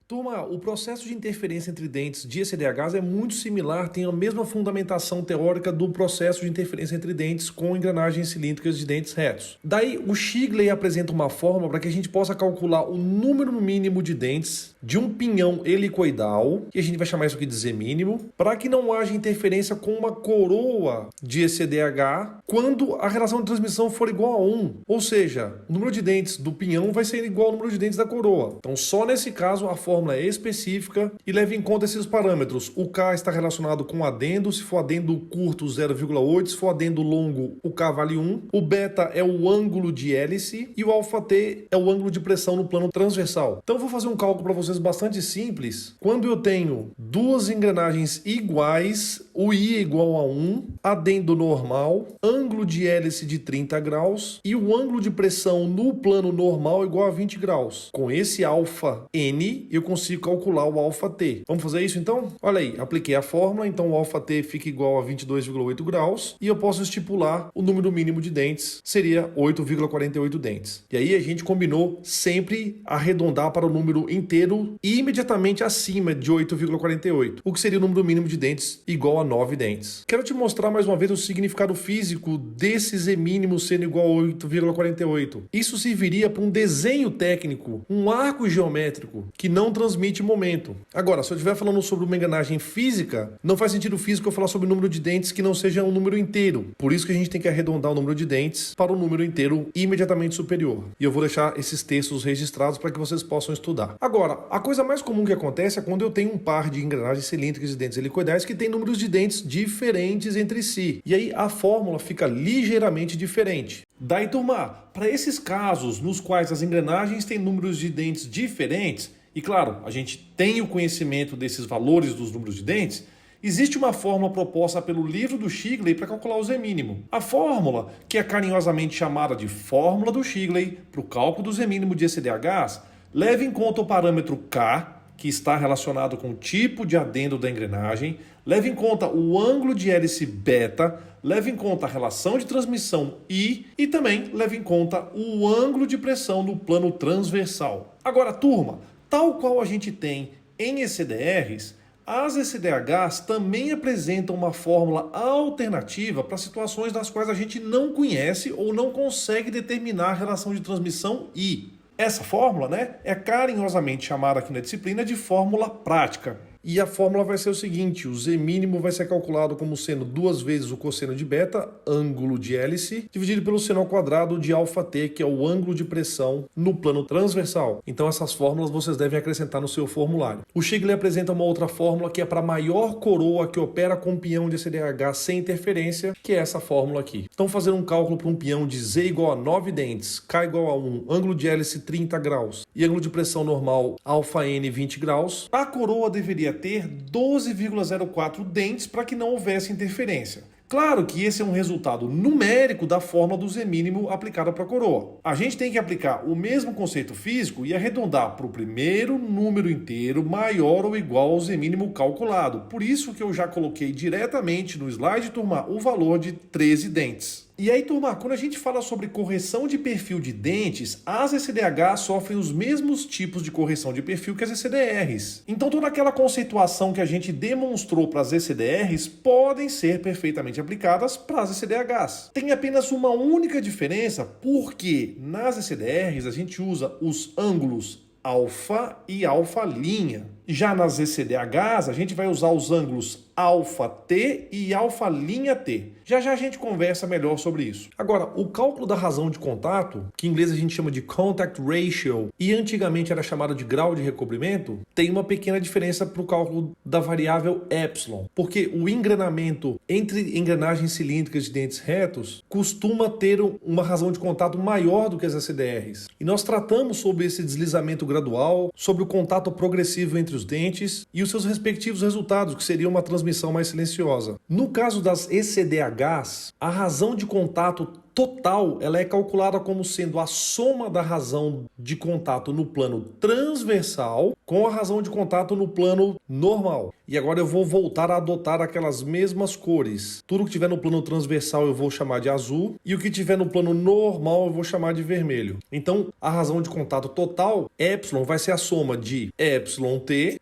Turma, o processo de interferência entre dentes de ECDHs é muito similar, tem a mesma fundamentação teórica do processo de interferência entre dentes com engrenagens cilíndricas de dentes retos. Daí, o Shigley apresenta uma fórmula para que a gente possa calcular o número mínimo de dentes de um pinhão helicoidal, que a gente vai chamar isso aqui de Z mínimo, para que não haja interferência com uma coroa de ECDH quando a relação de transmissão for igual a 1. Ou seja, o número de dentes do pinhão vai ser igual ao número de dentes da coroa. Então, só nesse caso, a fórmula é específica e leva em conta esses parâmetros. O K está relacionado com adendo, se for adendo curto 0,8, se for adendo longo o K vale 1, o beta é o ângulo de hélice e o alfa T é o ângulo de pressão no plano transversal. Então eu vou fazer um cálculo para vocês bastante simples. Quando eu tenho duas engrenagens iguais, o I é igual a 1, adendo normal, ângulo de hélice de 30 graus e o ângulo de pressão no plano normal é igual a 20 graus. Com esse alfa N, eu consigo calcular o alfa T. Vamos fazer isso então? Olha aí, apliquei a fórmula, então o alfa T fica igual a 22,8 graus e eu posso estipular o número mínimo de dentes, seria 8,48 dentes. E aí a gente combinou sempre arredondar para o número inteiro e imediatamente acima de 8,48, o que seria o número mínimo de dentes igual a 9 dentes. Quero te mostrar mais uma vez o significado físico desse Z mínimo sendo igual a 8,48. Isso serviria para um desenho técnico, um arco geométrico que não transmite momento. Agora, se eu estiver falando sobre uma engrenagem física, não faz sentido físico eu falar sobre o número de dentes que não seja um número inteiro. Por isso que a gente tem que arredondar o número de dentes para o número inteiro imediatamente superior. E eu vou deixar esses textos registrados para que vocês possam estudar. Agora, a coisa mais comum que acontece é quando eu tenho um par de engrenagens cilíndricas de dentes helicoidais que tem números de dentes diferentes entre si. E aí a fórmula fica ligeiramente diferente. Daí, turma, para esses casos nos quais as engrenagens têm números de dentes diferentes, e claro, a gente tem o conhecimento desses valores dos números de dentes, existe uma fórmula proposta pelo livro do Shigley para calcular o Z mínimo. A fórmula, que é carinhosamente chamada de fórmula do Shigley para o cálculo do Z mínimo de ECDHs, leva em conta o parâmetro K, que está relacionado com o tipo de adendo da engrenagem, leva em conta o ângulo de hélice beta, leva em conta a relação de transmissão I e também leva em conta o ângulo de pressão no plano transversal. Agora, turma, tal qual a gente tem em ECDRs, as ECDHs também apresentam uma fórmula alternativa para situações das quais a gente não conhece ou não consegue determinar a relação de transmissão I. Essa fórmula, é carinhosamente chamada aqui na disciplina de fórmula prática. E a fórmula vai ser o seguinte: o Z mínimo vai ser calculado como sendo 2 vezes o cosseno de beta, ângulo de hélice, dividido pelo seno ao quadrado de alfa T, que é o ângulo de pressão no plano transversal. Então essas fórmulas vocês devem acrescentar no seu formulário. O Shigley apresenta uma outra fórmula que é para a maior coroa que opera com pinhão de ECDH sem interferência, que é essa fórmula aqui. Então fazer um cálculo para um pinhão de Z igual a 9 dentes, K igual a 1, ângulo de hélice 30 graus e ângulo de pressão normal alfa N 20 graus, a coroa deveria ter 12,04 dentes para que não houvesse interferência. Claro que esse é um resultado numérico da fórmula do Z mínimo aplicada para a coroa. A gente tem que aplicar o mesmo conceito físico e arredondar para o primeiro número inteiro maior ou igual ao Z mínimo calculado. Por isso que eu já coloquei diretamente no slide, turma, o valor de 13 dentes. E aí, turma, quando a gente fala sobre correção de perfil de dentes, as ECDHs sofrem os mesmos tipos de correção de perfil que as ECDRs. Então, toda aquela conceituação que a gente demonstrou para as ECDRs podem ser perfeitamente aplicadas para as ECDHs. Tem apenas uma única diferença, porque nas ECDRs a gente usa os ângulos alfa e alfa linha. Já nas ECDHs, a gente vai usar os ângulos alfa T e alfa linha T. Já já a gente conversa melhor sobre isso. Agora, o cálculo da razão de contato, que em inglês a gente chama de contact ratio e antigamente era chamado de grau de recobrimento, tem uma pequena diferença para o cálculo da variável epsilon, porque o engrenamento entre engrenagens cilíndricas de dentes retos costuma ter uma razão de contato maior do que as ECDRs. E nós tratamos sobre esse deslizamento gradual, sobre o contato progressivo entre os dentes e os seus respectivos resultados, que seria uma transmissão mais silenciosa. No caso das ECDHs, a razão de contato total ela é calculada como sendo a soma da razão de contato no plano transversal com a razão de contato no plano normal. E agora eu vou voltar a adotar aquelas mesmas cores. Tudo que tiver no plano transversal eu vou chamar de azul e o que tiver no plano normal eu vou chamar de vermelho. Então, a razão de contato total, epsilon, vai ser a soma de εt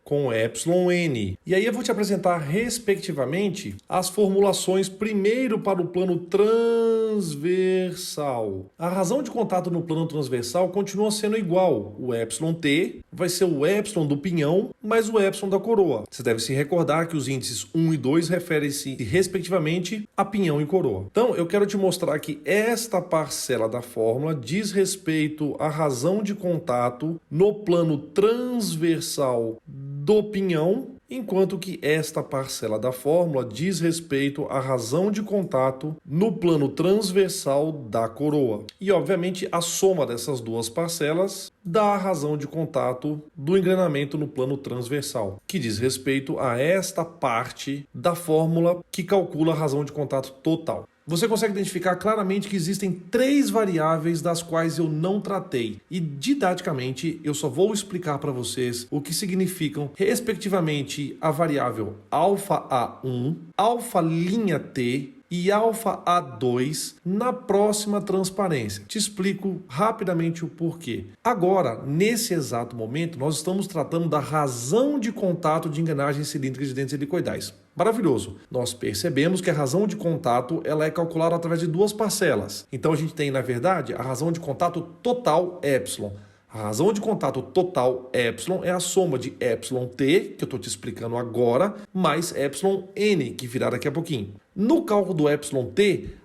com εn. E aí eu vou te apresentar, respectivamente, as formulações primeiro para o plano transversal. A razão de contato no plano transversal continua sendo igual. O εt vai ser o epsilon do pinhão mais o epsilon da coroa. Você deve se recordar que os índices 1 e 2 referem-se, respectivamente, a pinhão e coroa. Então, eu quero te mostrar que esta parcela da fórmula diz respeito à razão de contato no plano transversal do pinhão, enquanto que esta parcela da fórmula diz respeito à razão de contato no plano transversal da coroa. E, obviamente, a soma dessas duas parcelas dá a razão de contato do engrenamento no plano transversal, que diz respeito a esta parte da fórmula que calcula a razão de contato total. Você consegue identificar claramente que existem 3 variáveis das quais eu não tratei e, didaticamente, eu só vou explicar para vocês o que significam, respectivamente, a variável α1, α' e α2 na próxima transparência. Te explico rapidamente o porquê. Agora, nesse exato momento, nós estamos tratando da razão de contato de engrenagens cilíndricas de dentes helicoidais. Maravilhoso. Nós percebemos que a razão de contato ela é calculada através de 2 parcelas. Então a gente tem, na verdade, a razão de contato total epsilon. A razão de contato total epsilon é a soma de εt, que eu estou te explicando agora, mais εn, que virá daqui a pouquinho. No cálculo do εt,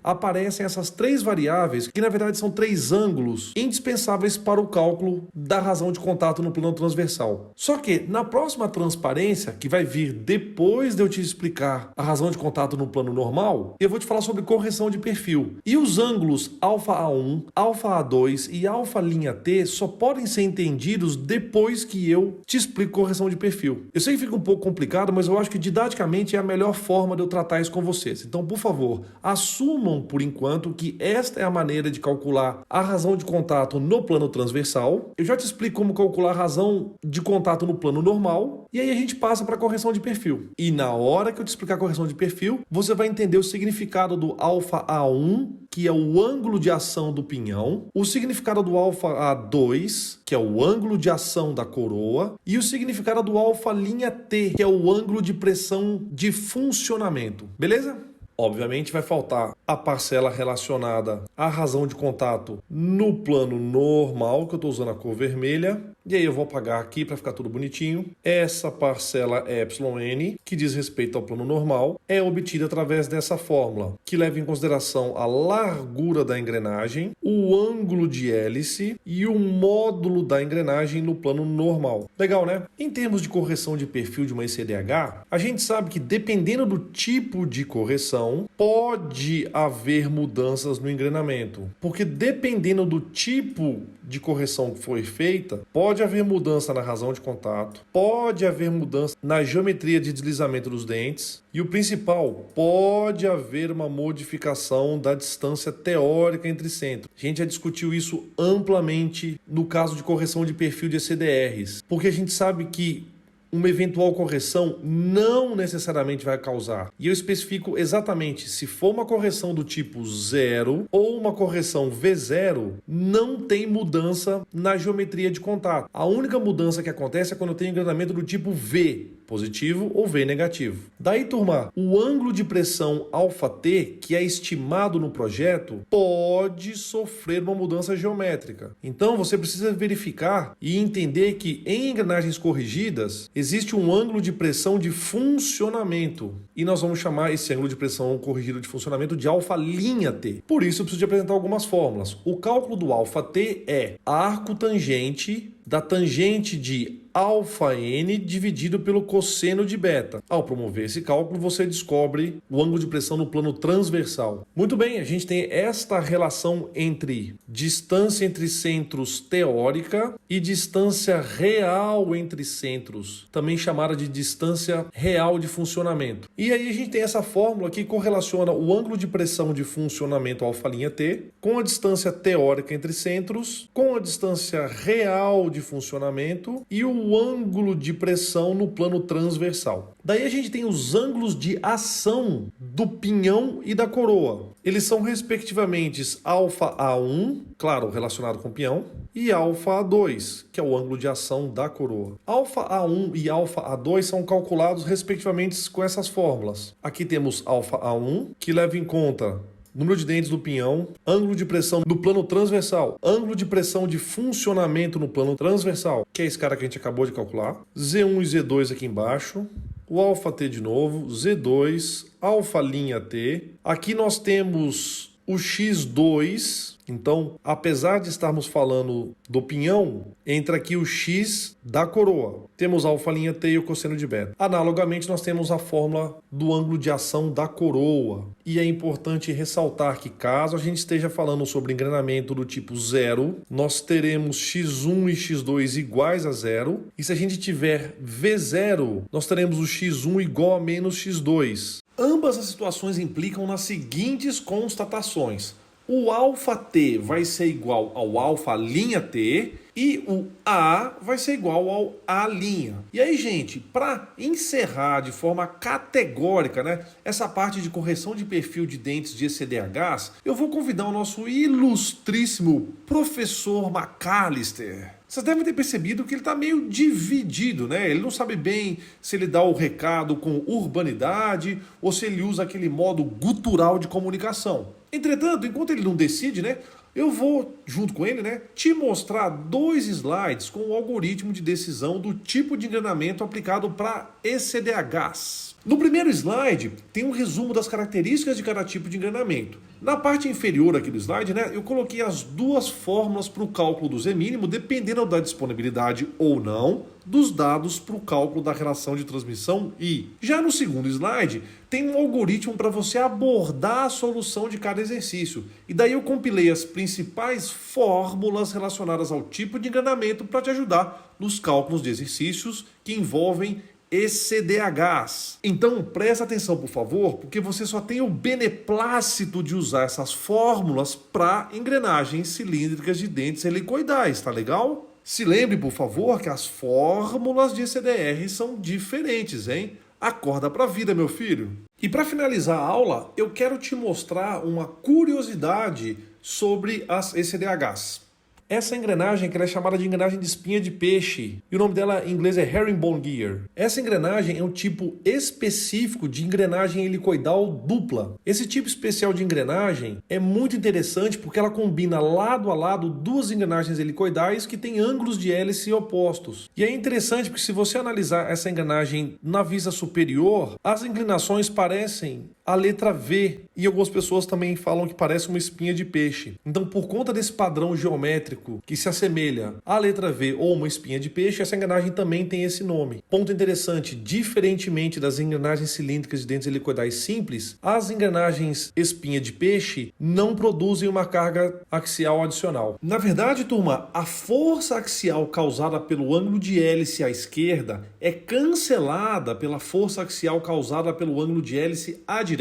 aparecem essas 3 variáveis, que na verdade são 3 ângulos indispensáveis para o cálculo da razão de contato no plano transversal. Só que na próxima transparência, que vai vir depois de eu te explicar a razão de contato no plano normal, eu vou te falar sobre correção de perfil. E os ângulos αA1, αA2 e α'T só podem ser entendidos depois que eu te explico correção de perfil. Eu sei que fica um pouco complicado, mas eu acho que didaticamente é a melhor forma de eu tratar isso com vocês. Então, por favor, assumam por enquanto que esta é a maneira de calcular a razão de contato no plano transversal. Eu já te explico como calcular a razão de contato no plano normal e aí a gente passa para a correção de perfil. E na hora que eu te explicar a correção de perfil, você vai entender o significado do αA1, que é o ângulo de ação do pinhão, o significado do αA2, que é o ângulo de ação da coroa, e o significado do α'T, que é o ângulo de pressão de funcionamento. Beleza? Obviamente vai faltar a parcela relacionada à razão de contato no plano normal, que eu estou usando a cor vermelha. E aí eu vou apagar aqui para ficar tudo bonitinho. Essa parcela εn, que diz respeito ao plano normal, é obtida através dessa fórmula, que leva em consideração a largura da engrenagem, o ângulo de hélice e o módulo da engrenagem no plano normal. Legal, né? Em termos de correção de perfil de uma ECDH, a gente sabe que dependendo do tipo de correção, pode haver mudanças no engrenamento. Porque dependendo do tipo de correção que foi feita, pode haver mudança na razão de contato, pode haver mudança na geometria de deslizamento dos dentes e o principal, pode haver uma modificação da distância teórica entre centros. A gente já discutiu isso amplamente no caso de correção de perfil de ECDRs, porque a gente sabe que uma eventual correção não necessariamente vai causar. E eu especifico exatamente se for uma correção do tipo 0 ou uma correção V0, não tem mudança na geometria de contato. A única mudança que acontece é quando eu tenho engrenamento do tipo V, positivo ou V negativo. Daí, turma, o ângulo de pressão αT, que é estimado no projeto, pode sofrer uma mudança geométrica. Então, você precisa verificar e entender que em engrenagens corrigidas, existe um ângulo de pressão de funcionamento. E nós vamos chamar esse ângulo de pressão corrigido de funcionamento de α'T. Por isso, eu preciso de apresentar algumas fórmulas. O cálculo do αT é arco tangente da tangente de alfa n dividido pelo cosseno de beta. Ao promover esse cálculo, você descobre o ângulo de pressão no plano transversal. Muito bem, a gente tem esta relação entre distância entre centros teórica e distância real entre centros, também chamada de distância real de funcionamento. E aí a gente tem essa fórmula que correlaciona o ângulo de pressão de funcionamento α't com a distância teórica entre centros, com a distância real de funcionamento e o ângulo de pressão no plano transversal. Daí a gente tem os ângulos de ação do pinhão e da coroa. Eles são respectivamente αA1, claro, relacionado com o pinhão, e αA2, que é o ângulo de ação da coroa. αA1 e αA2 são calculados respectivamente com essas fórmulas. Aqui temos αA1, que leva em conta número de dentes do pinhão, ângulo de pressão no plano transversal, ângulo de pressão de funcionamento no plano transversal, que é esse cara que a gente acabou de calcular, Z1 e Z2 aqui embaixo, o αT de novo, Z2, α'T. Aqui nós temos o X2, então, apesar de estarmos falando do pinhão, entra aqui o X da coroa. Temos α'T e o cosseno de beta. Analogamente, nós temos a fórmula do ângulo de ação da coroa. E é importante ressaltar que caso a gente esteja falando sobre engrenamento do tipo 0, nós teremos x1 e x2 iguais a 0. E se a gente tiver V0, nós teremos o x1 igual a menos x2. Ambas as situações implicam nas seguintes constatações. O αT vai ser igual ao α'T e o A vai ser igual ao A'. E aí, gente, para encerrar de forma categórica, né, essa parte de correção de perfil de dentes de ECDHs, eu vou convidar o nosso ilustríssimo professor McAllister. Vocês devem ter percebido que ele está meio dividido, né? Ele não sabe bem se ele dá o recado com urbanidade ou se ele usa aquele modo gutural de comunicação. Entretanto, enquanto ele não decide, né, eu vou, junto com ele, né, te mostrar 2 slides com o algoritmo de decisão do tipo de engrenamento aplicado para ECDHs. No primeiro slide, tem um resumo das características de cada tipo de engrenamento. Na parte inferior aqui do slide, né, eu coloquei as 2 fórmulas para o cálculo do Z mínimo, dependendo da disponibilidade ou não dos dados para o cálculo da relação de transmissão I. Já no segundo slide, tem um algoritmo para você abordar a solução de cada exercício. E daí eu compilei as principais fórmulas relacionadas ao tipo de engrenamento para te ajudar nos cálculos de exercícios que envolvem ECDHs. Então presta atenção, por favor, porque você só tem o beneplácito de usar essas fórmulas para engrenagens cilíndricas de dentes helicoidais, tá legal? Se lembre, por favor, que as fórmulas de ECDR são diferentes, hein? Acorda pra vida, meu filho! E para finalizar a aula, eu quero te mostrar uma curiosidade sobre as ECDHs. Essa engrenagem que ela é chamada de engrenagem de espinha de peixe, e o nome dela em inglês é herringbone gear. Essa engrenagem é um tipo específico de engrenagem helicoidal dupla. Esse tipo especial de engrenagem é muito interessante porque ela combina lado a lado 2 engrenagens helicoidais que têm ângulos de hélice opostos. E é interessante porque se você analisar essa engrenagem na vista superior, as inclinações parecem a letra V, e algumas pessoas também falam que parece uma espinha de peixe. Então, por conta desse padrão geométrico que se assemelha à letra V ou uma espinha de peixe, essa engrenagem também tem esse nome. Ponto interessante, diferentemente das engrenagens cilíndricas de dentes helicoidais simples, as engrenagens espinha de peixe não produzem uma carga axial adicional. Na verdade, turma, a força axial causada pelo ângulo de hélice à esquerda é cancelada pela força axial causada pelo ângulo de hélice à direita.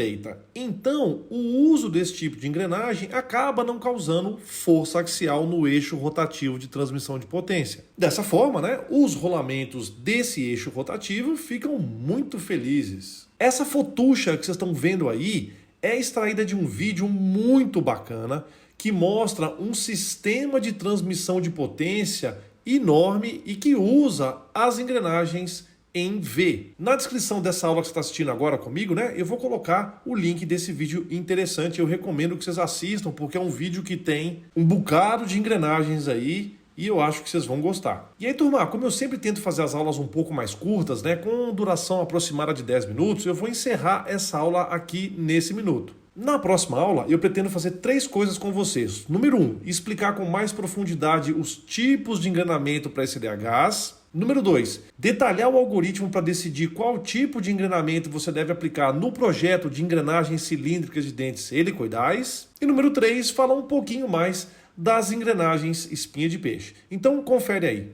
Então, o uso desse tipo de engrenagem acaba não causando força axial no eixo rotativo de transmissão de potência. Dessa forma, né, os rolamentos desse eixo rotativo ficam muito felizes. Essa fotucha que vocês estão vendo aí é extraída de um vídeo muito bacana que mostra um sistema de transmissão de potência enorme e que usa as engrenagens em V. Na descrição dessa aula que você está assistindo agora comigo, né, eu vou colocar o link desse vídeo interessante. Eu recomendo que vocês assistam, porque é um vídeo que tem um bocado de engrenagens aí e eu acho que vocês vão gostar. E aí, turma, como eu sempre tento fazer as aulas um pouco mais curtas, né, com duração aproximada de 10 minutos, eu vou encerrar essa aula aqui nesse minuto. Na próxima aula, eu pretendo fazer 3 coisas com vocês. Número 1, explicar com mais profundidade os tipos de engrenamento para ECDHs. Número 2, detalhar o algoritmo para decidir qual tipo de engrenamento você deve aplicar no projeto de engrenagens cilíndricas de dentes helicoidais. E número 3, falar um pouquinho mais das engrenagens espinha de peixe. Então confere aí.